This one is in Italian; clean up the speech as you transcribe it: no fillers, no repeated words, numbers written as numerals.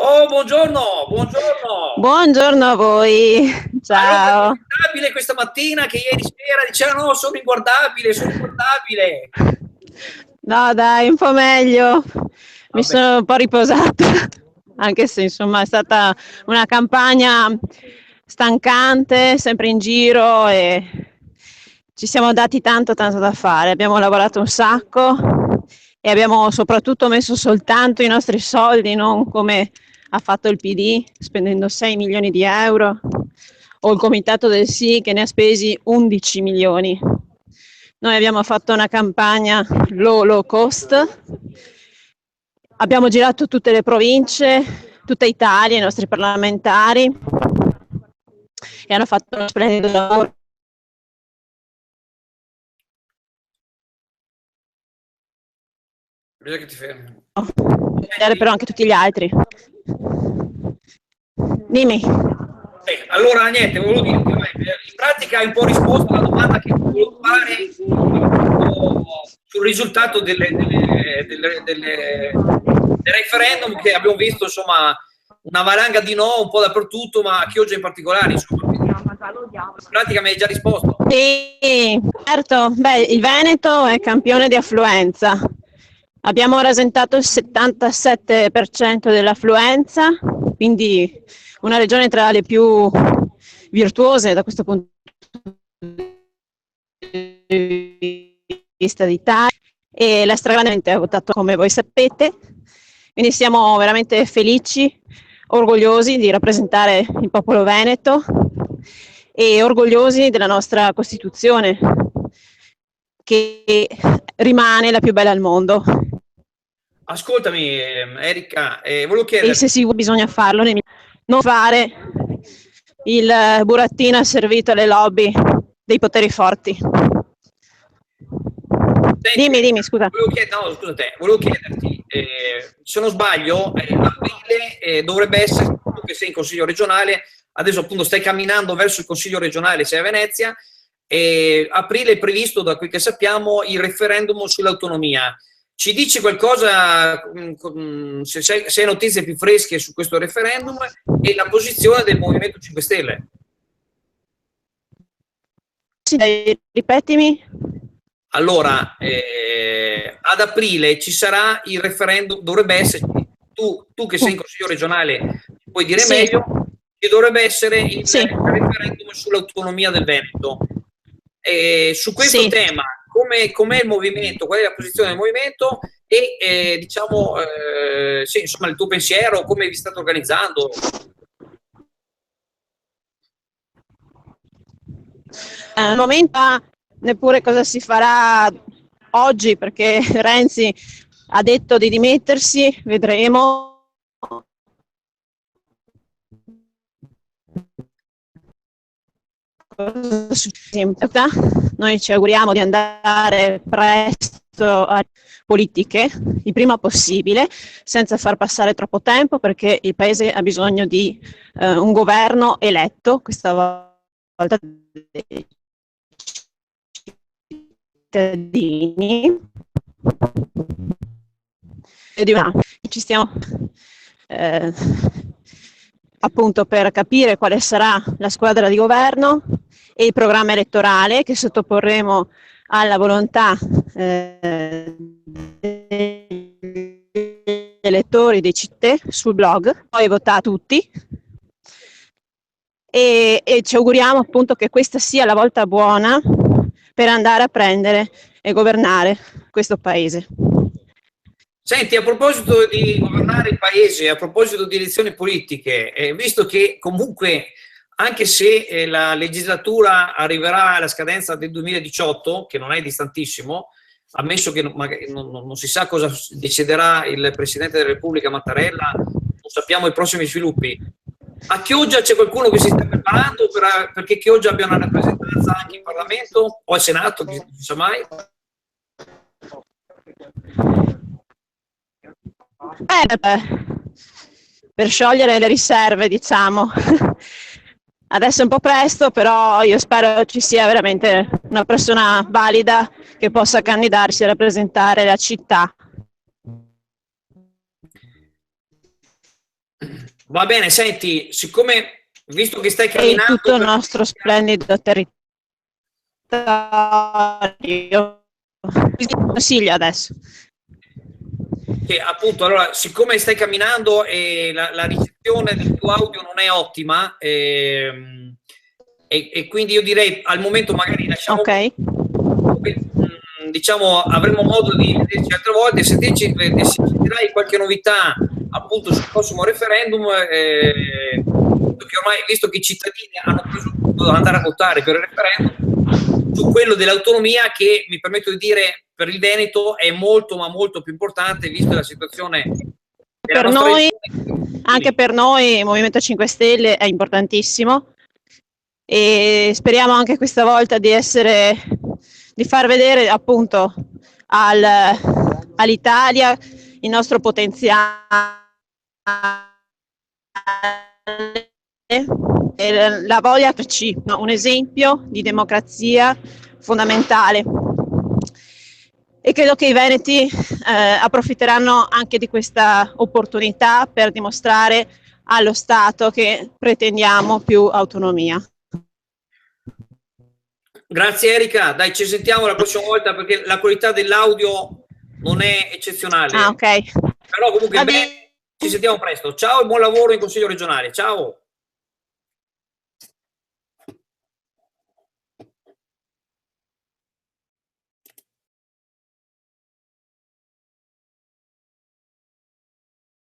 Oh, buongiorno, buongiorno. Buongiorno a voi, Allora, ciao. guardabile questa mattina che ieri sera diceva no, sono inguardabile, sono inguardabile. No, dai, un po' meglio. Mi Vabbè, sono un po' riposata, anche se insomma è stata una campagna stancante, sempre in giro e ci siamo dati tanto da fare. Abbiamo lavorato un sacco e abbiamo soprattutto messo soltanto i nostri soldi, non come ha fatto il PD spendendo 6 milioni di euro o il comitato del sì che ne ha spesi 11 milioni. Noi abbiamo fatto una campagna low cost, abbiamo girato tutte le province, tutta Italia, i nostri parlamentari e hanno fatto uno splendido lavoro. bisogna che ti fermi. Vedere però anche tutti gli altri. Dimmi. Allora, niente, volevo dirti, vabbè, in pratica hai un po' risposto alla domanda che ti volevo fare appunto, sul risultato del referendum che abbiamo visto, insomma, una valanga di no un po' dappertutto, ma a Chioggia in particolare, insomma. Quindi, in pratica mi hai già risposto. Sì, certo. Beh, il Veneto è campione di affluenza. Abbiamo rasentato il 77% dell'affluenza, quindi una regione tra le più virtuose da questo punto di vista d'Italia e la stragrande gente ha votato come voi sapete, quindi siamo veramente felici, orgogliosi di rappresentare il popolo veneto e orgogliosi della nostra Costituzione che rimane la più bella al mondo. Ascoltami, Erika, volevo E se chiederti, si bisogna farlo, non fare il burattino servito alle lobby dei poteri forti. senti, Dimmi, scusa. no, scusa te, volevo chiederti, se non sbaglio, aprile dovrebbe essere, tu che sei in consiglio regionale, adesso appunto stai camminando verso il consiglio regionale, sei a Venezia, e aprile è previsto, da quel che sappiamo, il referendum sull'autonomia. Ci dici qualcosa, se hai notizie più fresche su questo referendum e la posizione del Movimento 5 Stelle? Ripetimi. Allora, ad aprile ci sarà il referendum, dovrebbe esserci, tu che sei in consiglio regionale puoi dire Sì, meglio, ci dovrebbe essere il sì, referendum sull'autonomia del Veneto. Su questo sì. tema, com'è il movimento, qual è la posizione del movimento e diciamo, sì, insomma, il tuo pensiero, come vi state organizzando? Al momento neppure cosa si farà oggi perché Renzi ha detto di dimettersi, vedremo. Noi ci auguriamo di andare presto a politiche, il prima possibile, senza far passare troppo tempo perché il Paese ha bisogno di un governo eletto, questa volta dei cittadini. E ci stiamo eh, appunto per capire quale sarà la squadra di governo e il programma elettorale che sottoporremo alla volontà degli elettori dei cittadini sul blog, poi votare tutti e ci auguriamo appunto che questa sia la volta buona per andare a prendere e governare questo paese. Senti, a proposito di governare il paese, a proposito di elezioni politiche, visto che comunque, anche se la legislatura arriverà alla scadenza del 2018, che non è distantissimo, ammesso che non si sa cosa deciderà il Presidente della Repubblica Mattarella, non sappiamo i prossimi sviluppi. A Chioggia c'è qualcuno che si sta preparando perché Chioggia abbia una rappresentanza anche in Parlamento o al Senato, non si sa mai? Per sciogliere le riserve, diciamo. Adesso è un po' presto, però io spero ci sia veramente una persona valida che possa candidarsi a rappresentare la città. Va bene, senti, siccome, visto che stai E camminando... tutto il nostro splendido territorio. Consiglio adesso. Sì, appunto, allora, siccome stai camminando e la ricezione del tuo audio non è ottima, e quindi io direi al momento magari lasciamo... Ok. Diciamo, avremo modo di vederci altre volte. Se te ci dirai qualche novità appunto sul prossimo referendum, che ormai, visto che i cittadini hanno preso tutto da andare a votare per il referendum, su quello dell'autonomia, che mi permetto di dire per il Veneto è molto ma molto più importante, vista la situazione della Per nostra noi, regione. anche per noi, il Movimento 5 Stelle è importantissimo e speriamo anche questa volta di far vedere appunto all'Italia il nostro potenziale e la voglia di esserci un esempio di democrazia fondamentale. E credo che i veneti approfitteranno anche di questa opportunità per dimostrare allo Stato che pretendiamo più autonomia. Grazie Erika, dai, ci sentiamo la prossima volta perché la qualità dell'audio non è eccezionale. Ah, ok. Però comunque bene, ci sentiamo presto. Ciao e buon lavoro in Consiglio regionale. Ciao.